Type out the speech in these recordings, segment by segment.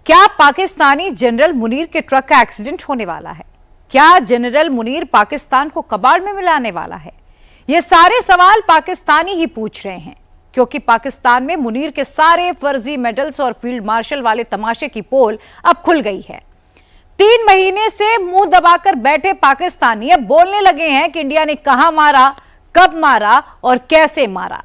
क्या पाकिस्तानी जनरल मुनीर के ट्रक का एक्सीडेंट होने वाला है? क्या जनरल मुनीर पाकिस्तान को कबाड़ में मिलाने वाला है? ये सारे सवाल पाकिस्तानी ही पूछ रहे हैं, क्योंकि पाकिस्तान में मुनीर के सारे फर्जी मेडल्स और फील्ड मार्शल वाले तमाशे की पोल अब खुल गई है। 3 महीने से मुंह दबाकर बैठे पाकिस्तानी अब बोलने लगे हैं कि इंडिया ने कहां मारा, कब मारा और कैसे मारा।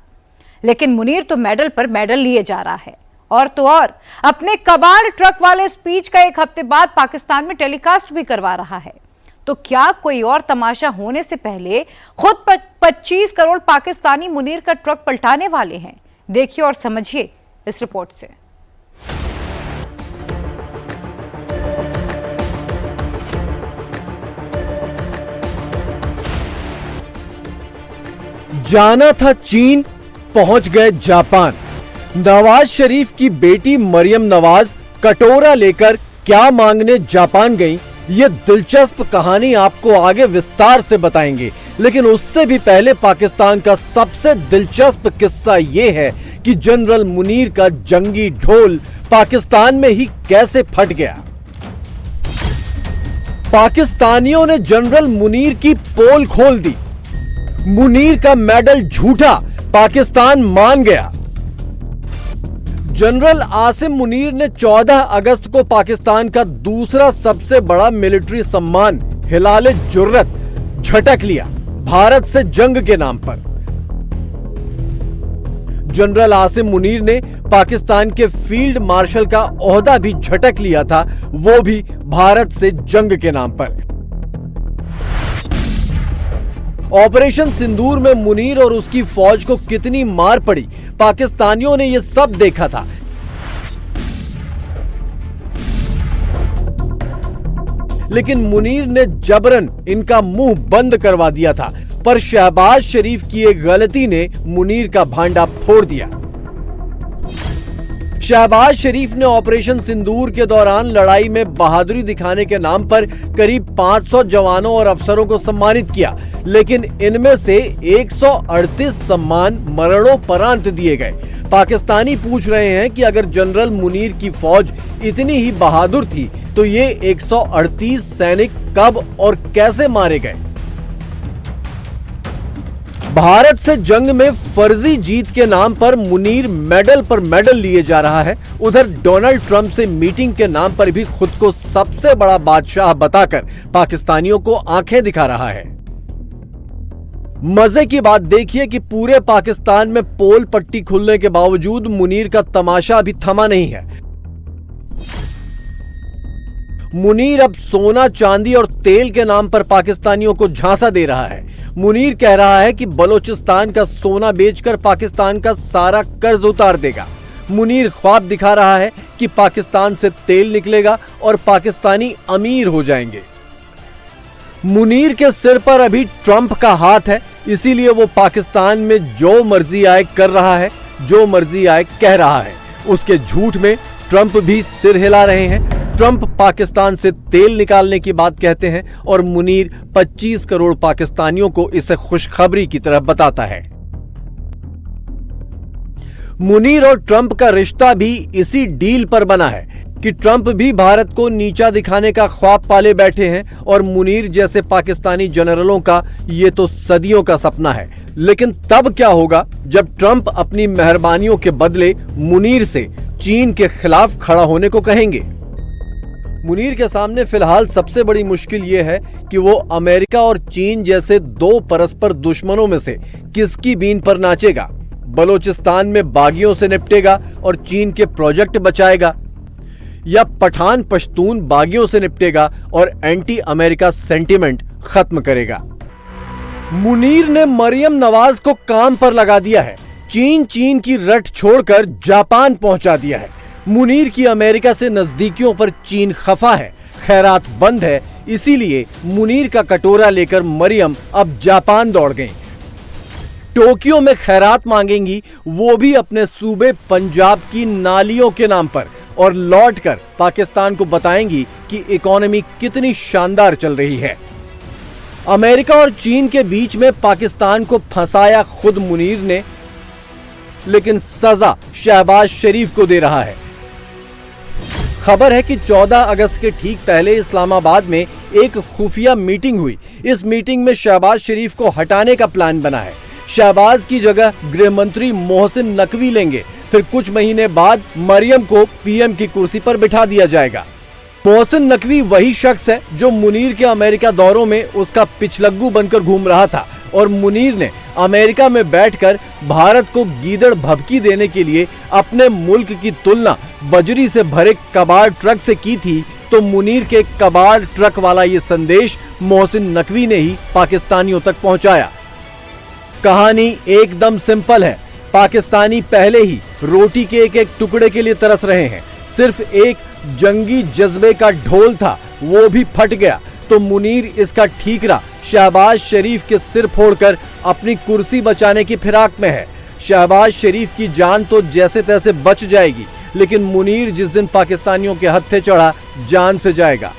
लेकिन मुनीर तो मेडल पर मेडल लिए जा रहा है, और तो और अपने कबाड़ ट्रक वाले स्पीच का 1 हफ्ते बाद पाकिस्तान में टेलीकास्ट भी करवा रहा है। तो क्या कोई और तमाशा होने से पहले खुद 25 करोड़ पाकिस्तानी मुनीर का ट्रक पलटाने वाले हैं? देखिए और समझिए इस रिपोर्ट से। जाना था चीन, पहुंच गए जापान। नवाज शरीफ की बेटी मरियम नवाज कटोरा लेकर क्या मांगने जापान गईं, ये दिलचस्प कहानी आपको आगे विस्तार से बताएंगे। लेकिन उससे भी पहले पाकिस्तान का सबसे दिलचस्प किस्सा ये है कि जनरल मुनीर का जंगी ढोल पाकिस्तान में ही कैसे फट गया। पाकिस्तानियों ने जनरल मुनीर की पोल खोल दी। मुनीर का मेडल झूठा, पाकिस्तान मान गया। जनरल आसिम मुनीर ने 14 अगस्त को पाकिस्तान का दूसरा सबसे बड़ा मिलिट्री सम्मान हिलाले जुर्रत झटक लिया, भारत से जंग के नाम पर। जनरल आसिम मुनीर ने पाकिस्तान के फील्ड मार्शल का ओहदा भी झटक लिया था, वो भी भारत से जंग के नाम पर। ऑपरेशन सिंदूर में मुनीर और उसकी फौज को कितनी मार पड़ी, पाकिस्तानियों ने यह सब देखा था। लेकिन मुनीर ने जबरन इनका मुंह बंद करवा दिया था, पर शहबाज शरीफ की एक गलती ने मुनीर का भांडा फोड़ दिया। शहबाज शरीफ ने ऑपरेशन सिंदूर के दौरान लड़ाई में बहादुरी दिखाने के नाम पर करीब 500 जवानों और अफसरों को सम्मानित किया, लेकिन इनमें से 138 सम्मान मरणोपरांत दिए गए। पाकिस्तानी पूछ रहे हैं कि अगर जनरल मुनीर की फौज इतनी ही बहादुर थी तो ये 138 सैनिक कब और कैसे मारे गए। भारत से जंग में फर्जी जीत के नाम पर मुनीर मेडल पर मेडल लिए जा रहा है। उधर डोनाल्ड ट्रंप से मीटिंग के नाम पर भी खुद को सबसे बड़ा बादशाह बताकर पाकिस्तानियों को आंखें दिखा रहा है। मजे की बात देखिए कि पूरे पाकिस्तान में पोल पट्टी खुलने के बावजूद मुनीर का तमाशा अभी थमा नहीं है। मुनीर अब सोना, चांदी और तेल के नाम पर पाकिस्तानियों को झांसा दे रहा है। मुनीर कह रहा है कि बलोचिस्तान का सोना बेचकर पाकिस्तान का सारा कर्ज उतार देगा। मुनीर ख्वाब दिखा रहा है कि पाकिस्तान से तेल निकलेगा और पाकिस्तानी अमीर हो जाएंगे। मुनीर के सिर पर अभी ट्रंप का हाथ है, इसीलिए वो पाकिस्तान में जो मर्जी आए कर रहा है, जो मर्जी आए कह रहा है। उसके झूठ में ट्रंप भी सिर हिला रहे हैं। ट्रंप पाकिस्तान से तेल निकालने की बात कहते हैं और मुनीर 25 करोड़ पाकिस्तानियों को इसे खुशखबरी की तरह बताता है। मुनीर और ट्रंप का रिश्ता भी इसी डील पर बना है कि ट्रंप भी भारत को नीचा दिखाने का ख्वाब पाले बैठे हैं और मुनीर जैसे पाकिस्तानी जनरलों का ये तो सदियों का सपना है। लेकिन तब क्या होगा जब ट्रंप अपनी मेहरबानियों के बदले मुनीर से चीन के खिलाफ खड़ा होने को कहेंगे। मुनीर के सामने फिलहाल सबसे बड़ी मुश्किल यह है कि वो अमेरिका और चीन जैसे 2 परस्पर दुश्मनों में से किसकी बीन पर नाचेगा। बलोचिस्तान में बागियों से निपटेगा और चीन के प्रोजेक्ट बचाएगा, या पठान पश्तून बागियों से निपटेगा और एंटी अमेरिका सेंटीमेंट खत्म करेगा। मुनीर ने मरियम नवाज को काम पर लगा दिया है। चीन की रट छोड़कर जापान पहुंचा दिया है। मुनीर की अमेरिका से नजदीकियों पर चीन खफा है, खैरात बंद है, इसीलिए मुनीर का कटोरा लेकर मरियम अब जापान दौड़ गईं। टोक्यो में खैरात मांगेंगी, वो भी अपने सूबे पंजाब की नालियों के नाम पर, और लौटकर पाकिस्तान को बताएंगी कि इकोनॉमी कितनी शानदार चल रही है। अमेरिका और चीन के बीच में पाकिस्तान को फंसाया खुद मुनीर ने, लेकिन सजा शहबाज शरीफ को दे रहा है। खबर है कि 14 अगस्त के ठीक पहले इस्लामाबाद में एक खुफिया मीटिंग हुई। इस मीटिंग में शहबाज शरीफ को हटाने का प्लान बना है। शहबाज की जगह गृह मंत्री मोहसिन नकवी लेंगे। फिर कुछ महीने बाद मरियम को पीएम की कुर्सी पर बिठा दिया जाएगा। मोहसिन नकवी वही शख्स है जो मुनीर के अमेरिका दौरों में उसका पिछलग्गू बनकर घूम रहा था और मुनीर ने अमेरिका में बैठकर भारत को गीदड़ भभकी देने के लिए अपने मुल्क की तुलना बजरी से भरे कबाड़ ट्रक से की थी। तो मुनीर के कबाड़ ट्रक वाला ये संदेश मोहसिन नकवी ने ही पाकिस्तानियों तक पहुंचाया। कहानी एकदम सिंपल है। पाकिस्तानी पहले ही रोटी के एक एक टुकड़े के लिए तरस रहे हैं। सिर्फ एक जंगी जज्बे का ढोल था, वो भी फट गया तो मुनीर इसका ठीकरा शहबाज शरीफ के सिर फोड़कर अपनी कुर्सी बचाने की फिराक में है। शहबाज शरीफ की जान तो जैसे तैसे बच जाएगी, लेकिन मुनीर जिस दिन पाकिस्तानियों के हत्थे चढ़ा जान से जाएगा।